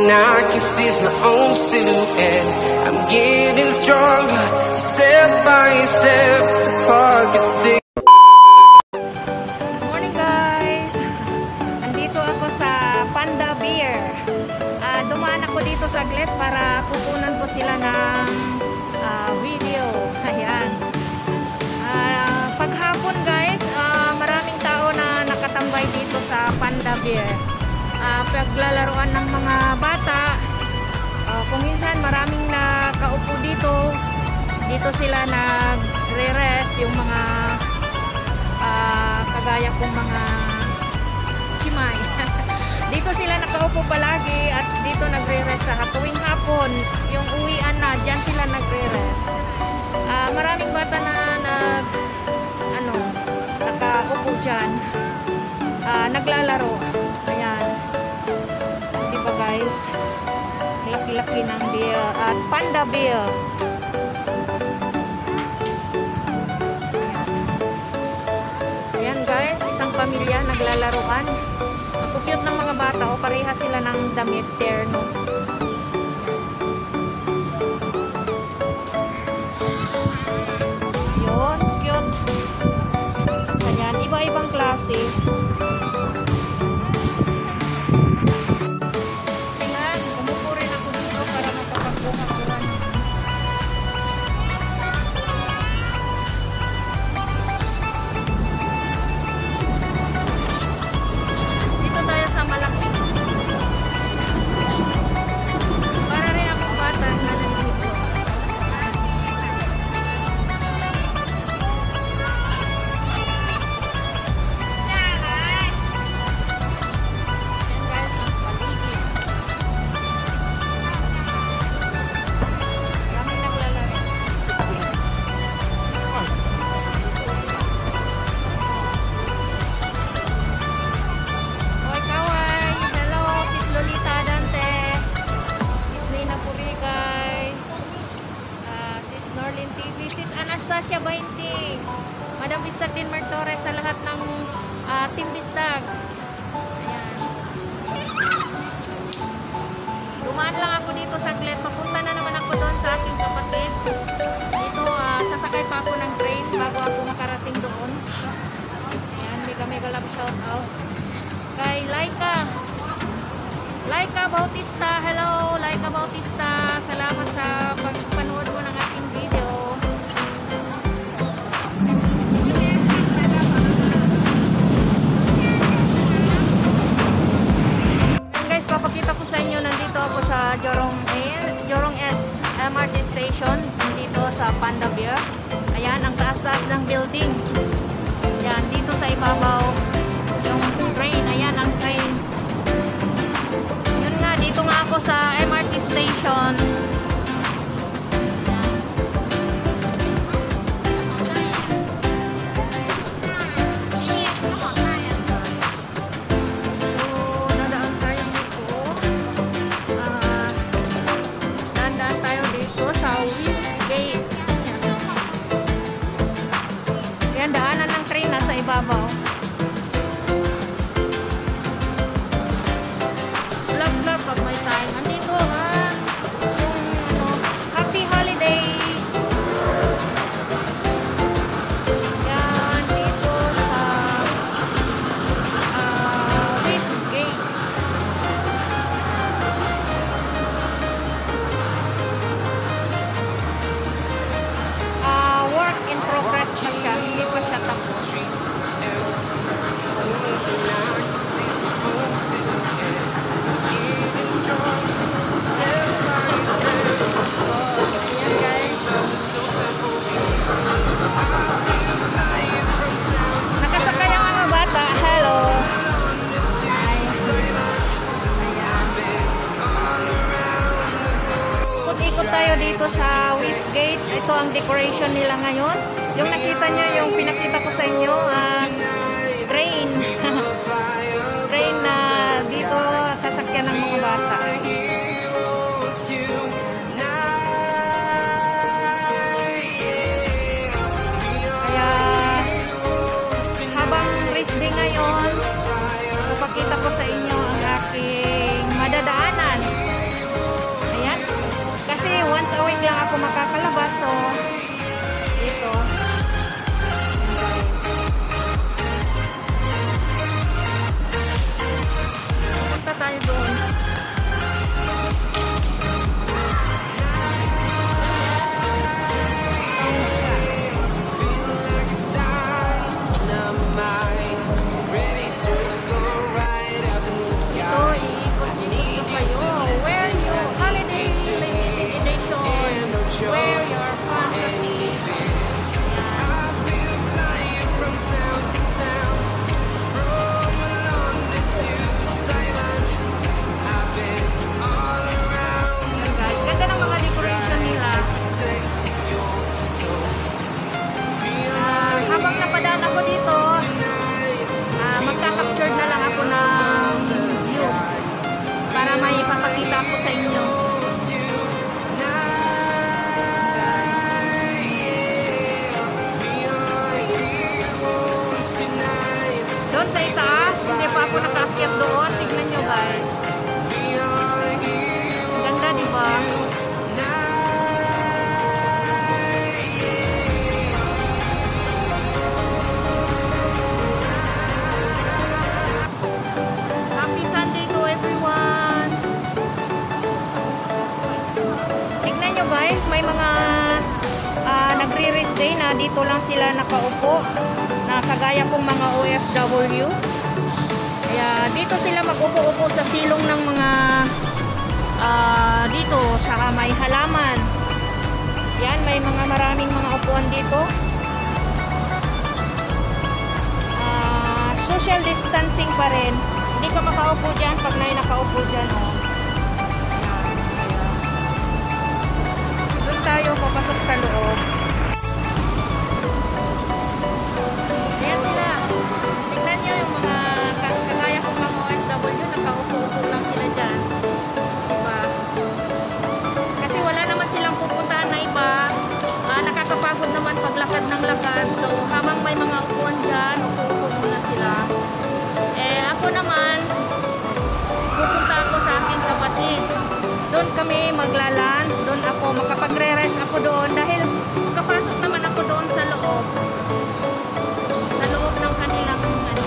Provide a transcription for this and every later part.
I can see my own silhouette. I'm getting stronger, step by step. The clock is ticking. Morning guys! Andito ako sa Panda Beer. Dumaan ako dito saglit para kukunan ko sila ng video. Ayan. Paghapon guys, maraming tao na nakatambay dito sa Panda Beer. Paglalaruan ng mga bata. Kung minsan maraming nakaupo dito. Dito sila nagre-rest yung mga kagaya kong mga chimay. Dito sila nakaupo palagi at dito nagre-rest sa tuwing hapon. Yung uwian na, dyan sila nagre-rest. Maraming bata na nakaupo dyan. Naglalaro. Ayan. Diba guys? Laki-laki ng beer. At Panda Beer. Ayan guys, isang pamilya naglalaroan. Ang cute ng mga bata. O pareha sila ng damit terno. Yun, cute. Ayan, iba-ibang klase. Sis Anastasia 20, Madam Bistag din Martores sa lahat ng Team Bistag. Ayan. Dumaan lang ako dito saglit. Papunta na naman ako doon sa aking kapatid. Dito sasakay pa ako ng train bago ako makarating doon. Ayan, mega love shout out kay Laika Bautista. Hello Laika Bautista, salamat sa pagpanood mo ng aking video. Papakita ko sa inyo, nandito ako sa Jorong S MRT Station, dito sa Panda Beer. Ayan, ang taas-taas ng building. Ayan, dito sa ibabaw yung train. Ayan, ang train. Yun nga, dito nga ako sa MRT Station. Daanan ng train nasa ibabaw. Vlog pag may time. Andito yung happy holidays. Yan dito sa Westgate. Work in progress na siya. Hindi pa siya tapos. Nakasakay ang mga bata. Hello. Ikot tayo dito sa Westgate. Ito ang decoration nila ngayon. Yung nakita nyo, yung pinakita ko sa inyo, train. Train na dito sasakyan ng mga bata. Kaya habang race day ngayon, ipakita ko sa inyo ang aking madadaanan. papakita ko sa inyo. Doon sa itaas, hindi pa ako nakaakyat doon. Tignan nyo guys. Ganda diba? Happy Sunday to everyone. Tignan nyo guys, may mga nagre-rest day na dito lang sila nakaupo. Na kagaya kong mga OFW. Kaya dito sila mag-upo-upo sa silong ng mga dito sa may halaman. Yan, may mga maraming mga upuan dito. Social distancing pa rin. Hindi ka makaupo dyan pag may nakaupo dyan. Oh. Doon tayo papasok sa loob. Ayan sila. Tignan nyo yung mga kagaya kong mga OFW, nakaupo-upo lang sila dyan. Diba? Kasi wala naman silang pupuntahan na iba. Nakakapagod naman paglakad ng lakad. So habang may mga upuan dyan, upo-upo muna sila. Eh ako naman, pupunta ako sa aking kapatid. Doon kami maglalunch. Doon ako, makapagre-rest ako doon. Dahil makapasok naman ako doon sa loob. Sa loob ng kanilang ano.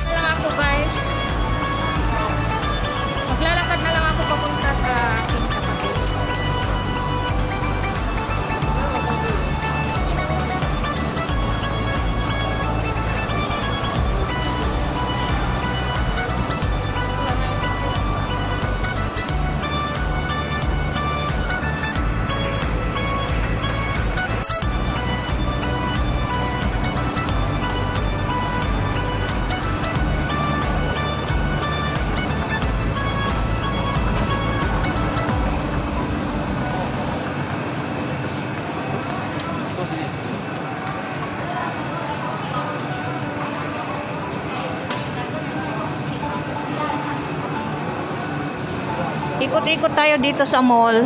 Lang ako guys. Maglalakad na lang ako papunta sa aking kapatid. Ikot-ikot tayo dito sa mall.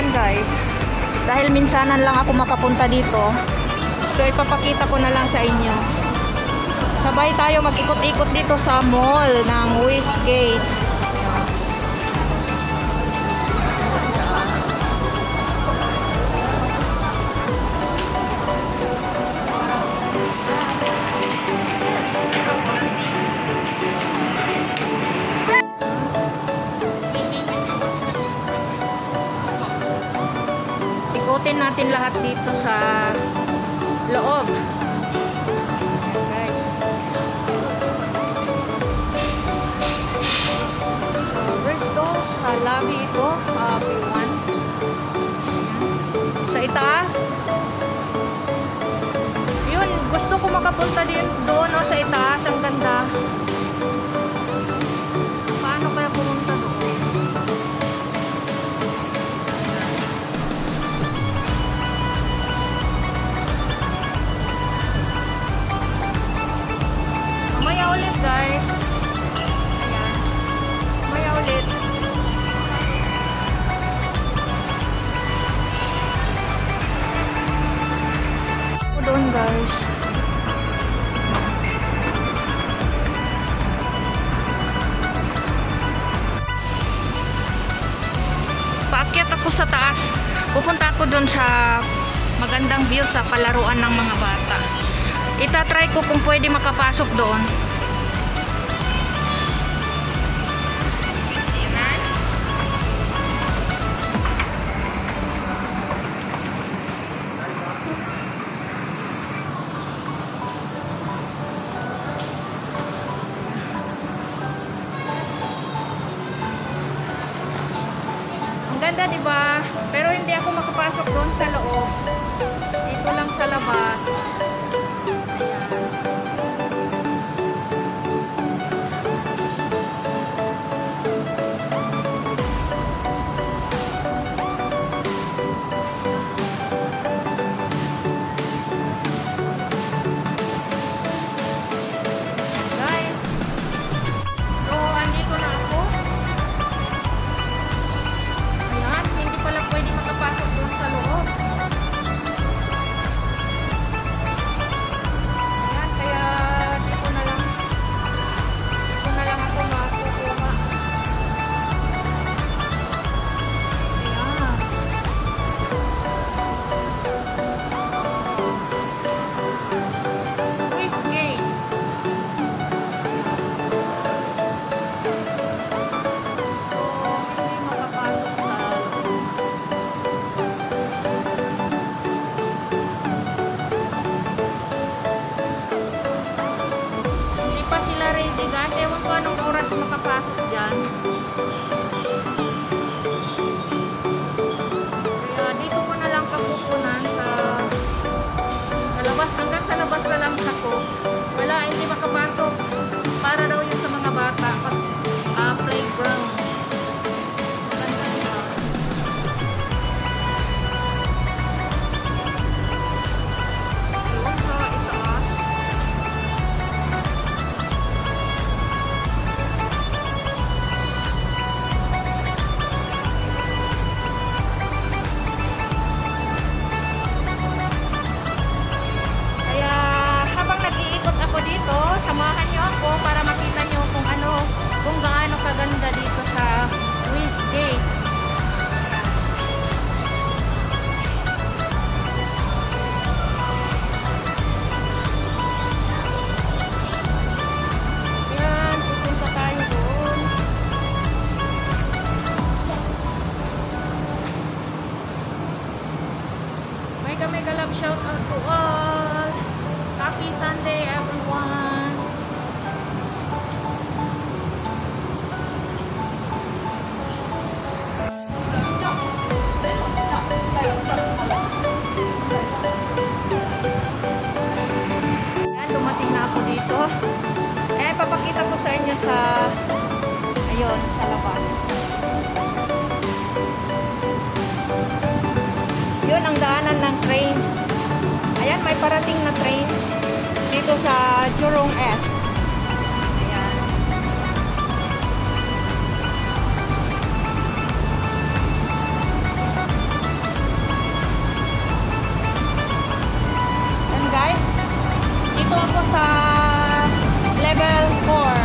Guys, dahil minsanan lang ako makapunta dito, so ipapakita ko na lang sa inyo. Sabay tayo mag-ikot-ikot dito sa mall ng Westgate. Ikutin natin lahat dito sa loob. Guys. Ritos, halabi ito. Happy one. Sa itaas. Yun, gusto ko makapunta din doon sa itaas. Ang ganda. Paano kaya pumunta doon? Ulit guys. Ayan. Maya ulit. Doon guys. Paakyat ako sa taas. Pupunta ako doon sa magandang view sa palaruan ng mga bata. Itatry ko kung pwede makapasok doon. ganda, di ba? Pero hindi ako makapasok doon sa loob. Dito lang sa labas. Makapasok dyan. Kaya dito ko na lang kapupunan sa labas. Hanggang sa labas na lang ako. Wala, hindi makapasok. Para daw yun sa mga bata. Playground. Samahan niyo ako para makita niyo kung gaano kaganda dito sa Westgate. Yan, pupunta tayo doon. Mega love shout out to all. Happy Sunday everyone. Papakita ko sa inyo sa labas. Yun ang daanan ng train. Ayan, may parating na train dito sa Jurong East. Ayan. And guys, dito ako sa level 4.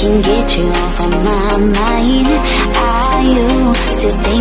can't get you off of my mind. Are you still thinking